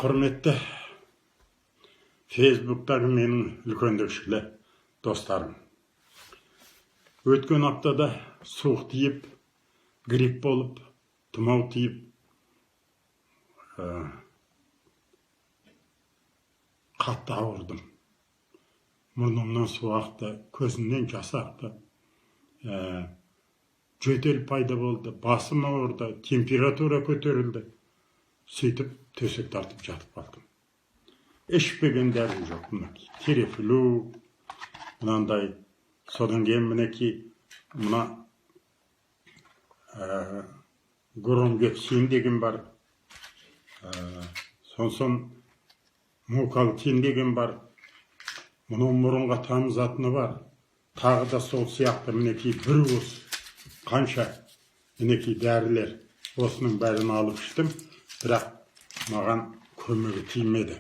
Құрметті Фейсбуктағы менің үлкендікшілі достарым. Өткен аптада суық тиіп, грипп болып, тұмау тиіп, қатты ауырдым. Мұрнымнан су ақты, көзімнен жас ақты, жөтел пайда болды, басым ауырды, температура көтерілді. Сөйтіп төсек тартып жатып қалдым. Ішпеген дәрім жоқ. Мінекей терефлю, мынандай, содан кейін мінекей мына гормгексин деген бар, сонсын мукалтин деген бар, мұның мұрынға тамызатыны бар. Тағы да сол сияқты мінекей бір уыс қанша мінекей дәрілер, осының бәрін алып іштім, бірақ маған көмегі тимеді.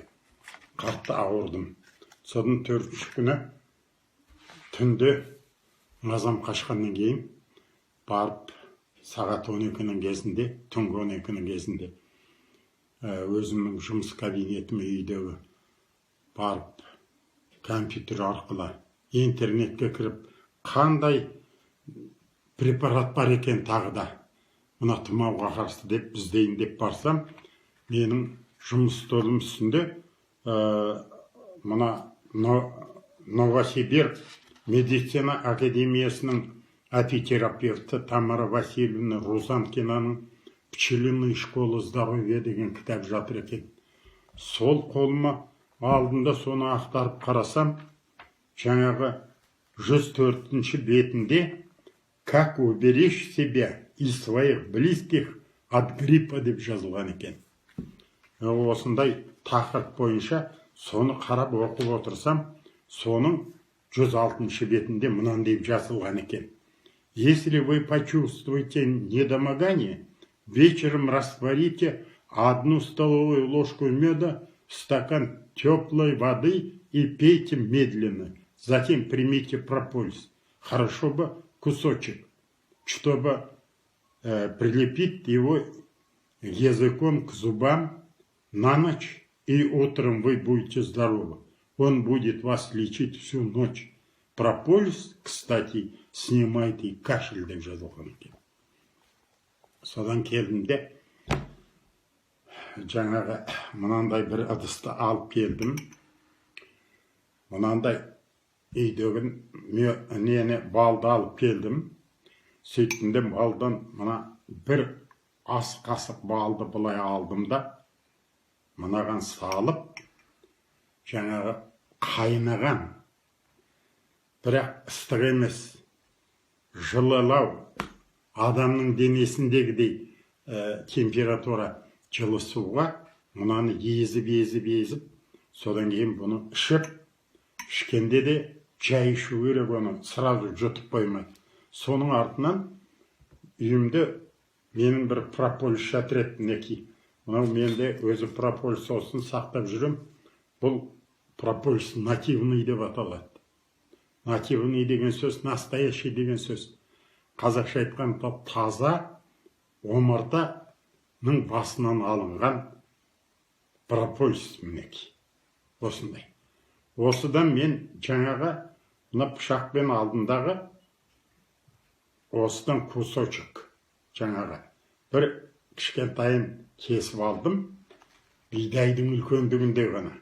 Қатты ауырдым. Содан 4 күні түнде мазам қашқаннан кейін барып сағат 12-нің кезінде, түнгі 12-нің кезінде өзімнің жұмыс кабинетіме үйдегі барып компьютер арқылы интернетке кіріп, қандай препарат бар екен тағы да мына тұмауға қарсы деп іздейін деп барсам, менің жұмыс столым үстінде мына Новосибирск медицина академиясының апитерапевті Тамара Васильевна Рузанкинаның «Пчелиная школа здоровья» деген кітап жатыр екен. Сол қолыма алдында соны ақтарып қарасам, жаңағы 104-ші бетінде «Как уберечь себя и своих близких от гриппа» деп жазылған екен. Осындай тақырып бойынша соны қарап оқып отырсам, соның 106-ші бетінде мынан деп жазылған екен. Если вы почувствуете недомогание, вечером растворите 1 столовую ложку меда в стакан теплой воды и пейте медленно. Затем примите прополис. Хорошо бы кусочек, чтобы прилепить его языком к зубам на ночь, и утром вы будете здоровы. Он будет вас лечить всю ночь. Прополис, кстати, снимает и кашель деп жазылған екен. Содан келдім де, жаңағы мынандай бір ыдысты алып келдім. Мынандай үйдегі нені балды алып келдім. Сөйттінде балдан мына бір ас қасық балды бұлай алдым да, мынаған салып, жаңағы қайнаған, бірақ ыстық емес, жылылау, адамның денесіндегідей температура жылы суға мынаны езіп, содан кейін бұны ішкенде де жай ішу керек, оны сразу жұтып қоймай. Соның артынан үйімде менің бір прополис жатыр еді, мінекей. Мынау менде өзі прополис сосын сақтап жүрем. Бұл прополис нативный деп аталады. Нативный деген сөз, настоящий деген сөз. Қазақша айтқанда таза омартаның басынан алынған прополис мінекей. Осындай. Осыдан мен жаңағы мына пышақпен алдындағы осыдан кусочек жаңағы бір кішкентайын кесіп алдым, бидайдың үлкендігінде ғана.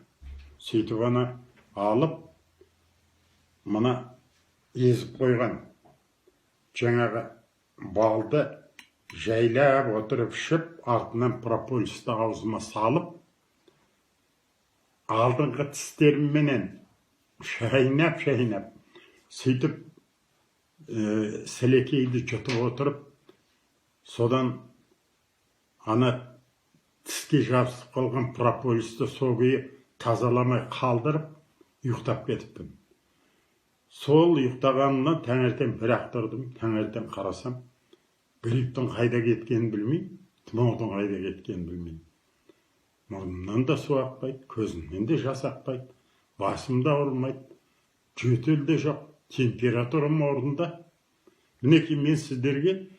Сөйтіп ғана алып, мына езіп қойған жаңағы балды жайлап отырып ішіп, артынан прополисті аузыма салып, алдыңғы тістерімменен шайнап, сөйтіп сілекейді жұтып отырып, содан ана тіске жабысып қалған прополисті сол күйі тазаламай қалдырып, ұйықтап кетіппін. Сол ұйықтағанымнан таңертең бір-ақ тұрдым, таңертең қарасам, грипптің қайда кеткенін білмеймін, тұмаудың қайда кеткенін білмеймін. Мұрнымнан да су ақпайды, көзімнен де жас ақпайды, басым да ауырмайды, жөтел де жоқ, температурам орнында. Мінекей мен сіздерге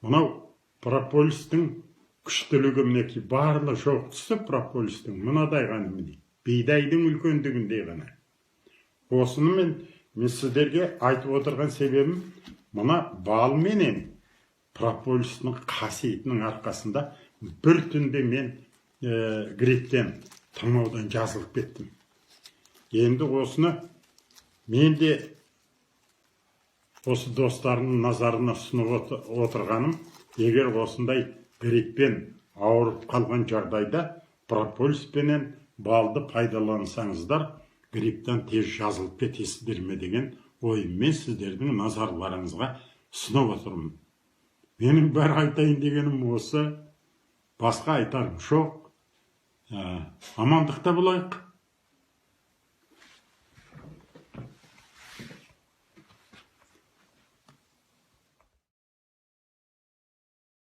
мынау прополистің күштілігі мінеки барлық жоқтысы прополистің мынадай ғана міне бидайдың үлкендігіндей ғана. Осыны мен сіздерге айтып отырған себебім, мына бал менен прополистің қасиетінің арқасында бір түнде мен грипптен тымаудан жазылып кеттім. Енді осыны мен де осы достарымның назарына ұсынып отырғаным, егер осындай гриппен ауырып қалған жағдайда прополиспенен балды пайдалансаңыздар, грипптен тез жазылып кетесіздер ме деген ойыммен сіздердің назарларыңызға ұсынып отырмын. Менің бір айтайын дегенім осы, басқа айтарым жоқ. Амандықта болайық.